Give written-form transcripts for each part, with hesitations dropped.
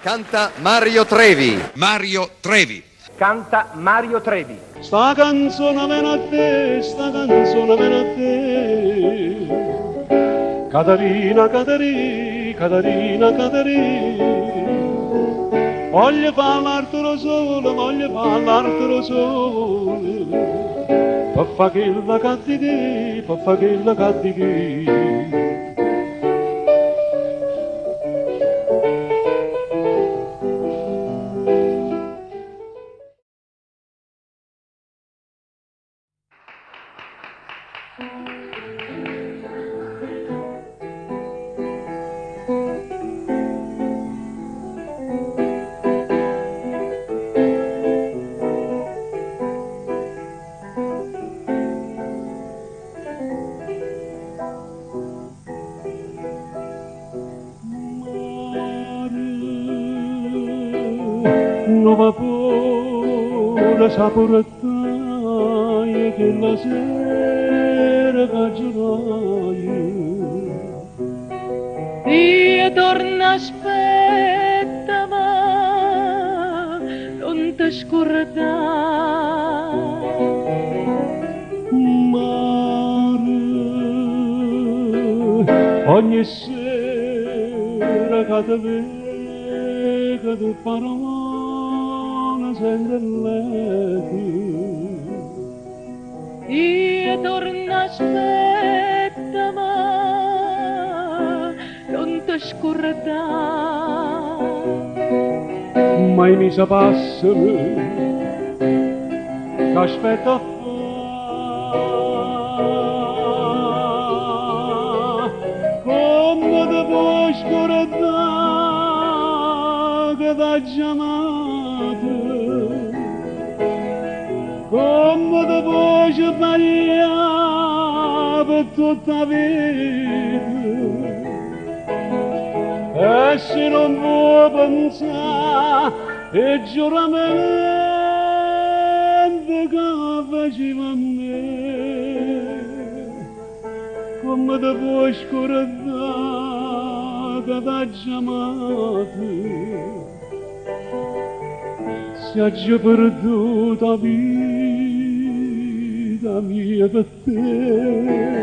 Canta Mario Trevi. Mario Trevi. Canta Mario Trevi. Sta canzone viene a te, sta canzone viene a te. Caterina, Caterina, Caterina, Caterina. Voglio parlartelo solo, voglio parlartelo solo. Per fare che la cattichi, per fare che la cattichi. No vapore saporettaia che la sera cagionaia. Io torno aspetta ma non ti scordare. Mare, ogni sera che ti vedo tu parole sempre leti. Io torno aspetta ma non ti scordare. Mai mi sa passare che aspetta a come ti puoi scordare che t'ha chiamato, come ti puoi sbagliare per tutta la vita. E se non vuoi pensare e giuramento che faceva a me, come ti puoi scordare che t'ha chiamato, se ha già perduto la vita mia per te.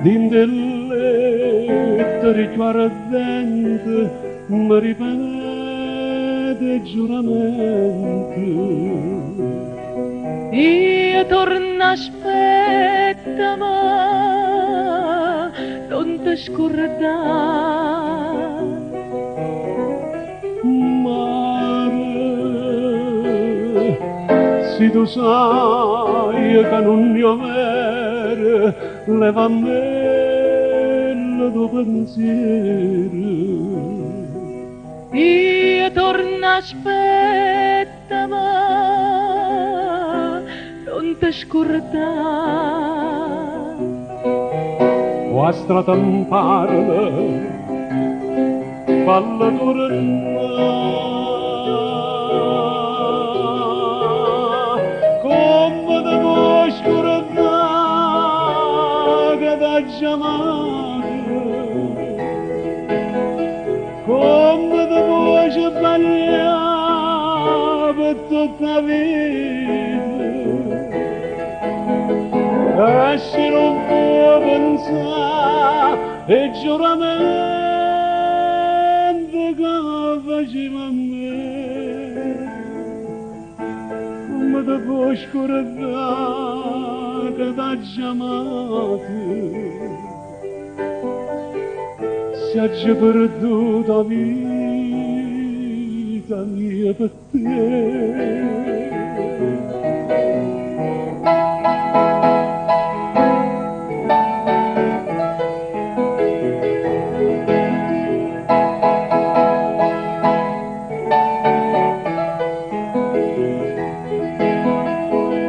Din del letto riguardante mi ripete giuramento. Io torno aspetta ma non ti scordare. Mare, se tu sai che non mio vero leva a me il tuo pensiero. Io torno aspetta ma non ti scordare. O a strada mi parla, falla tornare, come ti puoi scordare che t'ha chiamato, come ti puoi sbagliare per tutta la vita. E se non puoi pensare e giuramento che faceva a me, come ti puoi scordare che t'ha chiamato, se ha già perduto la vita mia per te.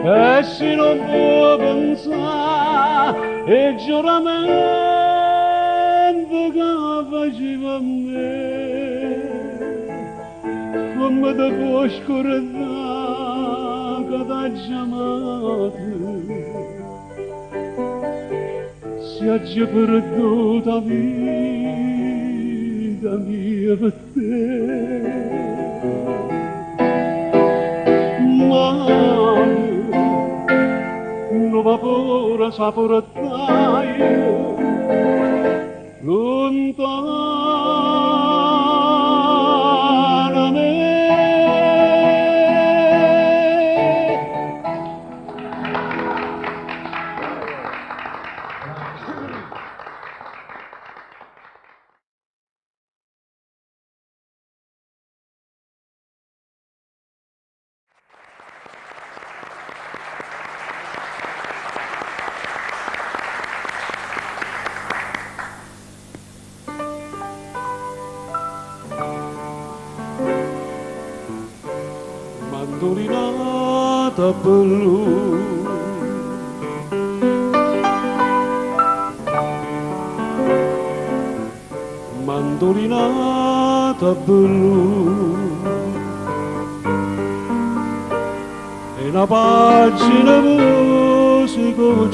E se non puoi pensare e giuramento che faceva a me, come da puoi scordare che t'ha chiamato, si è già perduta vita mia per te. Ma non va paura sa portare lontana me. Mandolinata blu, mandolinata blu, e una pagina musica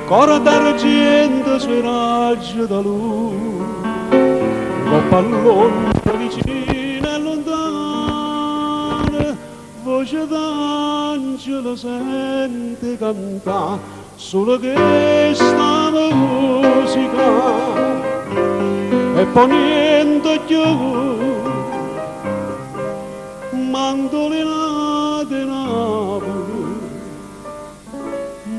cora d'argento sui raggi da luce, un pallone vicino e lontano, voce d'angelo sente cantare solo questa musica, e poi niente più, mandolinate Napoli,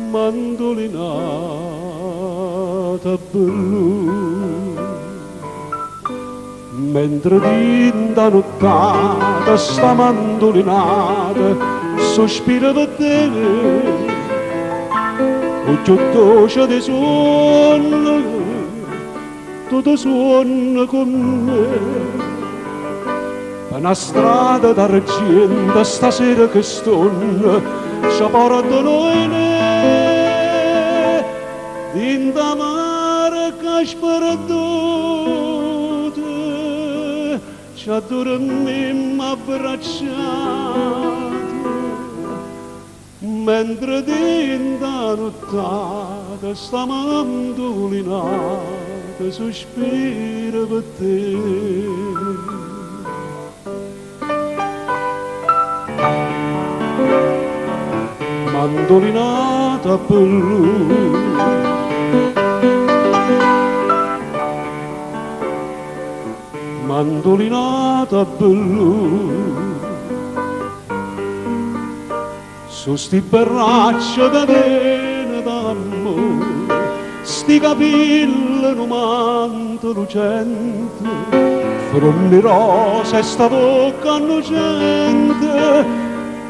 mandolinata blu. Mentre dinda nottata sta mandolinata sospira per te, tutto c'è di suono, tutto suona con me. Una strada d'argento stasera che stonna ci porta noi ne dinda mare che sperduto ci addormiamo abbracciati, mentre dinda nottata sta mandolinata sospira per te. Mandolinata blu, mandolinata blu, su sti braccia catene d'amore, sti capelli in un manto lucente, fronni rosa e sta bocca innocente,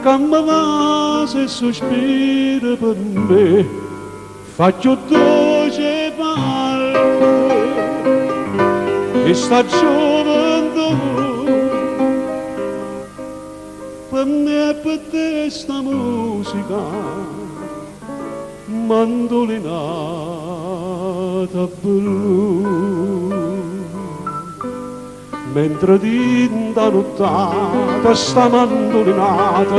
che mi va se sospira per me, faccio dolce parlo, e sta gioventù, per me e per te sta musica, mandolinata blu. Mentre dinda nottata sta mandolinata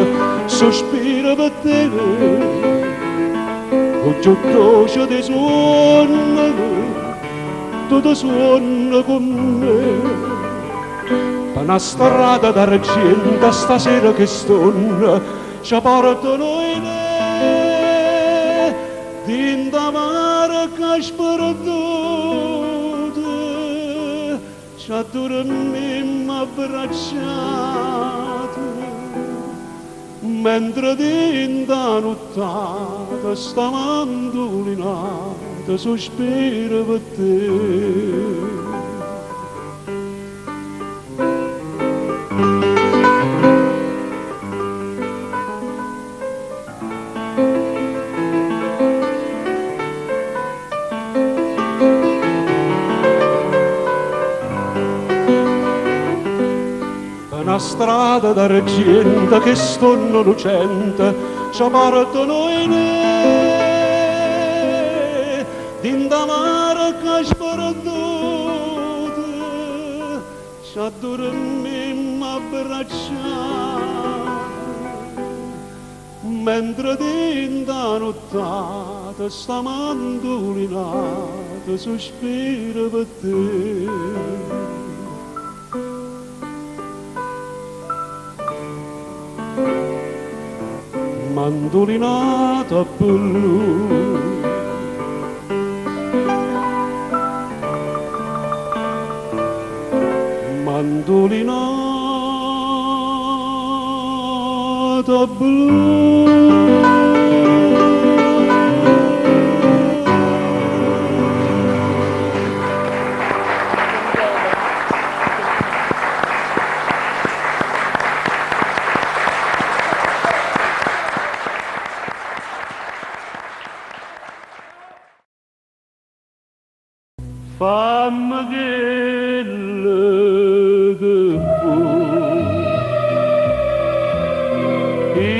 sospira per te, tutto c'è di suono, tutto suona con me. Per una strada d'argento stasera che stonna ci porta noi ne dinda mare che sperduto, ci addormiamo abbracciati, mentre dinda nottata sta mandolinata sospira per te. Una strada d'argento che stonna lucente ci porta noi ne dinda mare che sperduta ci addormiamo bracciate, mentre tinta nottata sta mandolinata sospira per te. Mandolinata blu, mandolinata blu. Fammi quello che vuoi,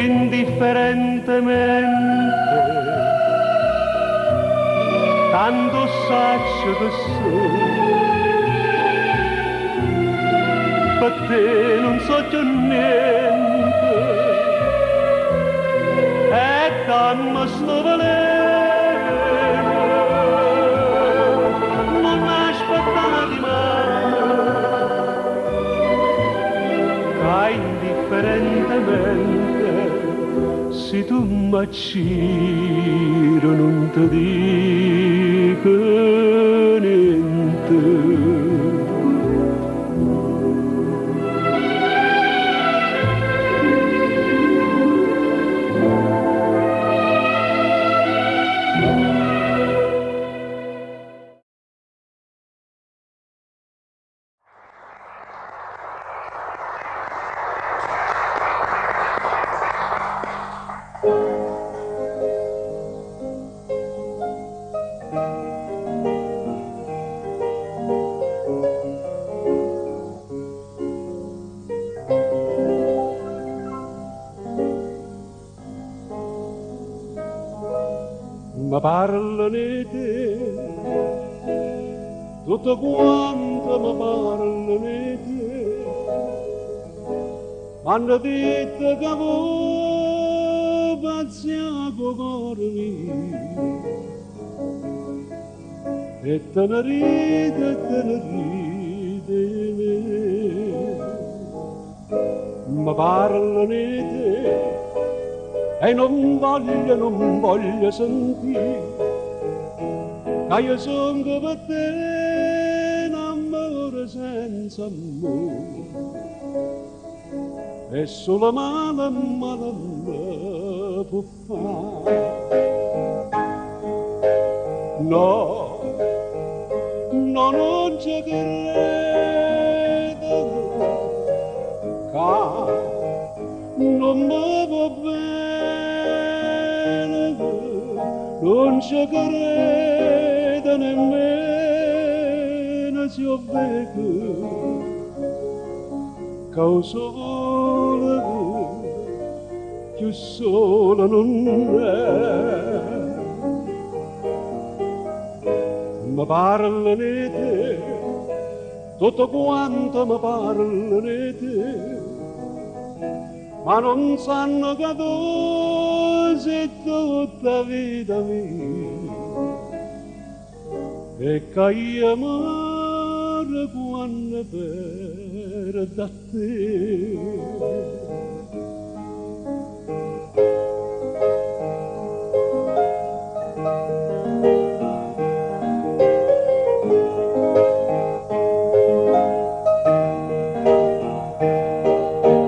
indifferentemente, tanto saccio che per te non so più niente, e dammi sto valere. Indifferentemente, se tu m'acciro non ti dico niente. Ma parlano di te, tutto quanto mi parlano di te, hanno detto che voi pazzia con cuore mio, e te ne ride me, ma parlano di te, e non voglio sentire che io sono per te un amore senza amore, e solo male me può fare. No, non ci credo, che non mi va bene. Non ci credo nemmeno se io vedo che ho solo più sola non è. Mi parlano di te, tutto quanto mi parlano di te, ma non sanno che tu sei tutta vita mia, e che io muore quando perdo a te.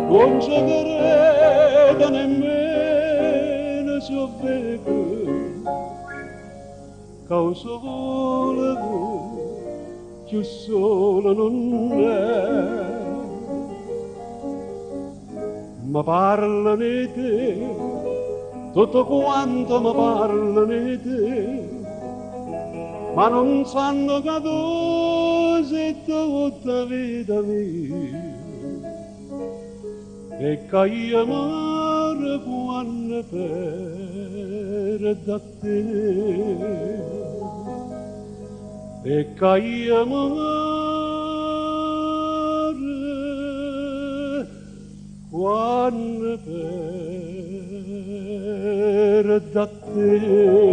Non ci credo nemmeno se io vedo che ho solo più solo non è. Ma parlano di te, tutto quanto mi parlano di te, ma non sanno che tu sei tutta vita mia, e che io muore quando perdo a te, e che io muore quando perda te.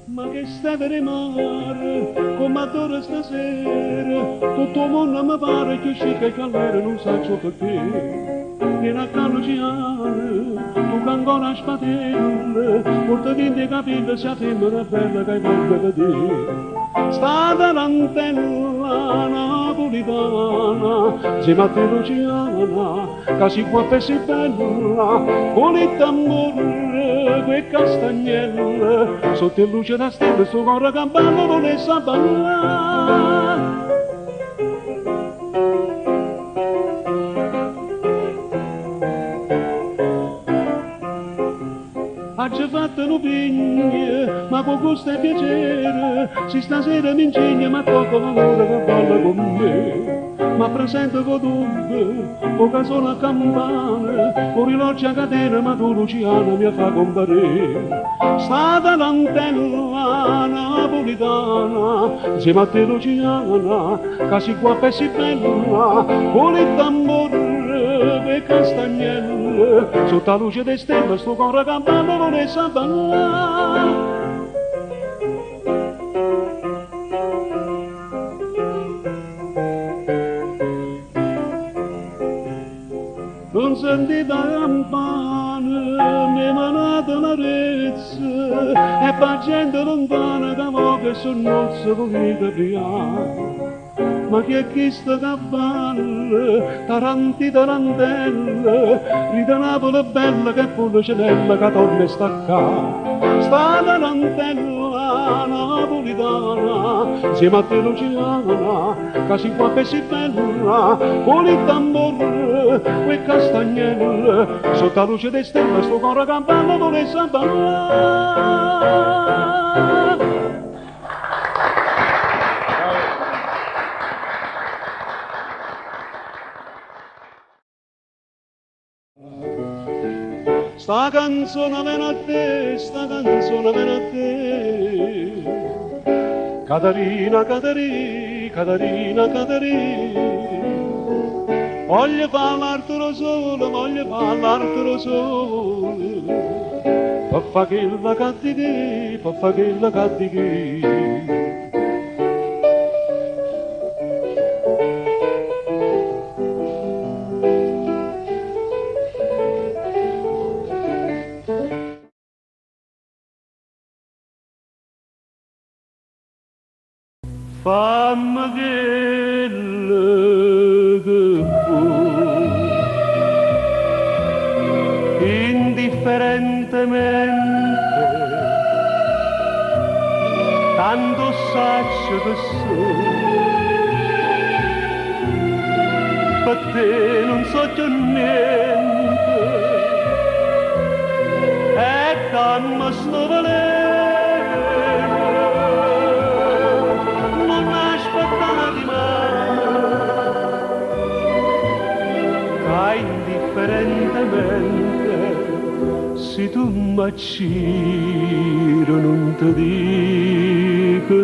Ma che stai mare, come adoro stasera, tutto il mondo mi pare che uscita e callere non sa ciò perché. Vieni a Luciana, tu che ancora spatella, portati in dei capelli, sia femmina bella che hai voglia di vedere. Sta l'antella napolitana, si mette Luciana, che si qua si bella, con il tamburo, quei castagnelle, sotto il luce da stelle, sto corre campano non è sa ballare. Oggi fatto un pigno, ma con gusto e piacere, se stasera mi ingegno, ma tocco l'amore che balla con me. Ma presento con tutte, poca sola campana, con riloggi a catena, ma tu Luciana mi fa comparire. Stata l'antella napolitana, insieme a te Luciana, che si qua e si bella, con il tamburo e castagnelle, sotto la luce delle stelle, sto cuore campano non è sa ballare. Non sentite la campana, mi manate l'arezza, e fa gente lontana che mo che son nozze volete pigliare. Ma chi è questo che balla, taranti tarantelle, ride Napoli bella che pure cenella che torna a staccare. Sta la tarantella napolitana, insieme a te Luciana, che si qua e si bella, con il tamburo, quei castagnelle, sotto la luce delle stelle, sto cuore campano non è sa ballare. Sta canzone viene a te, sta canzone viene a te. Caterina, Caterina, Caterina, Caterina. Voglio parlartelo solo, voglio parlartelo solo. Per fa che la cattichi, per fa che la cattichi. Fammi quello che vuoi, indifferentemente, tanto saccio che sono, per te non so già niente, e dammi sto valere. Indifferentemente, se tu m'acciro non ti dico